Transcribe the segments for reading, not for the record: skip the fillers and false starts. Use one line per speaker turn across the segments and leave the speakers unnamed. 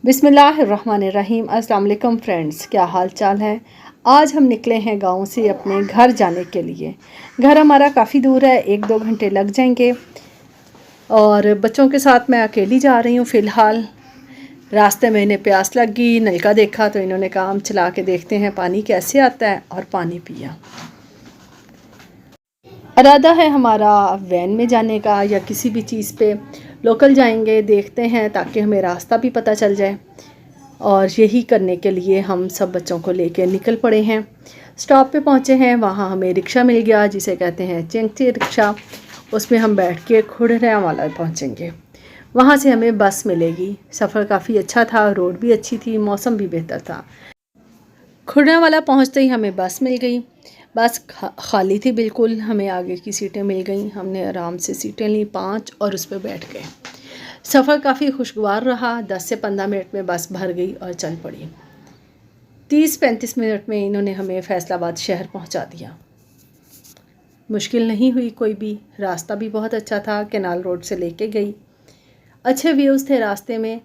बिस्मिल्लाहिर्रहमानिर्रहीम। अस्सलाम वालेकुम फ्रेंड्स, क्या हाल चाल है। आज हम निकले हैं गांव से अपने घर जाने के लिए। घर हमारा काफ़ी दूर है, 1-2 घंटे लग जाएंगे और बच्चों के साथ मैं अकेली जा रही हूँ फ़िलहाल। रास्ते में इन्हें प्यास लगी, नलका देखा तो इन्होंने कहा हम चला के देखते हैं पानी कैसे आता है, और पानी पिया। इरादा है हमारा वैन में जाने का या किसी भी चीज़ पे लोकल जाएंगे, देखते हैं ताकि हमें रास्ता भी पता चल जाए। और यही करने के लिए हम सब बच्चों को लेकर निकल पड़े हैं। स्टॉप पे पहुँचे हैं, वहाँ हमें रिक्शा मिल गया जिसे कहते हैं चेंगटी रिक्शा। उसमें हम बैठ के खुड़ियावाला पहुँचेंगे, वहाँ से हमें बस मिलेगी। सफ़र काफ़ी अच्छा था, रोड भी अच्छी थी, मौसम भी बेहतर था। खुड़ियावाला पहुँचते ही हमें बस मिल गई। बस खाली थी बिल्कुल, हमें आगे की सीटें मिल गई। हमने आराम से सीटें ली 5 और उस पर बैठ गए। सफ़र काफ़ी खुशगवार रहा। 10 से 15 मिनट में बस भर गई और चल पड़ी। 30-35 मिनट में इन्होंने हमें फैसलाबाद शहर पहुंचा दिया। मुश्किल नहीं हुई कोई भी, रास्ता भी बहुत अच्छा था, कैनाल रोड से लेके गई। अच्छे व्यूज़ थे रास्ते में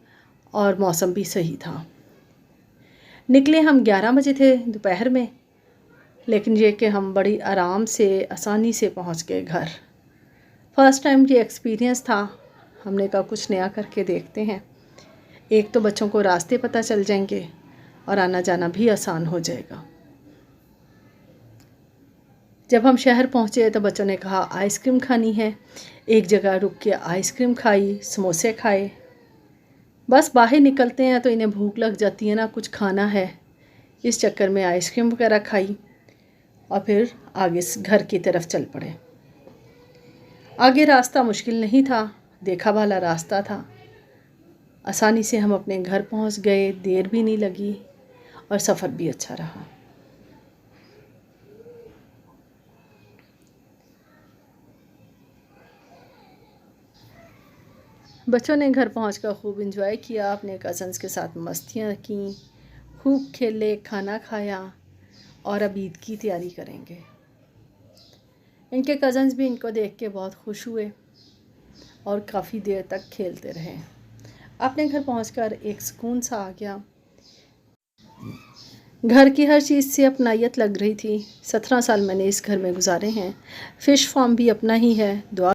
और मौसम भी सही था। निकले हम 11 बजे थे दोपहर में, लेकिन ये कि हम बड़ी आराम से आसानी से पहुंच गए घर। फ़र्स्ट टाइम ये एक्सपीरियंस था, हमने कहा कुछ नया करके देखते हैं। एक तो बच्चों को रास्ते पता चल जाएंगे और आना जाना भी आसान हो जाएगा। जब हम शहर पहुंचे तो बच्चों ने कहा आइसक्रीम खानी है। एक जगह रुक के आइसक्रीम खाई, समोसे खाए। बस बाहर निकलते हैं तो इन्हें भूख लग जाती है ना, कुछ खाना है। इस चक्कर में आइसक्रीम वगैरह खाई और फिर आगे घर की तरफ चल पड़े। आगे रास्ता मुश्किल नहीं था, देखा भाला रास्ता था। आसानी से हम अपने घर पहुंच गए, देर भी नहीं लगी और सफ़र भी अच्छा रहा। बच्चों ने घर पहुंचकर खूब एंजॉय किया, अपने कज़न्स के साथ मस्तियां की, खूब खेले, खाना खाया और अब ईद की तैयारी करेंगे। इनके कज़न्स भी इनको देख के बहुत खुश हुए और काफ़ी देर तक खेलते रहे। अपने घर पहुंचकर एक सुकून सा आ गया। घर की हर चीज़ से अपनायत लग रही थी। 17 साल मैंने इस घर में गुजारे हैं। फ़िश फार्म भी अपना ही है। दुआ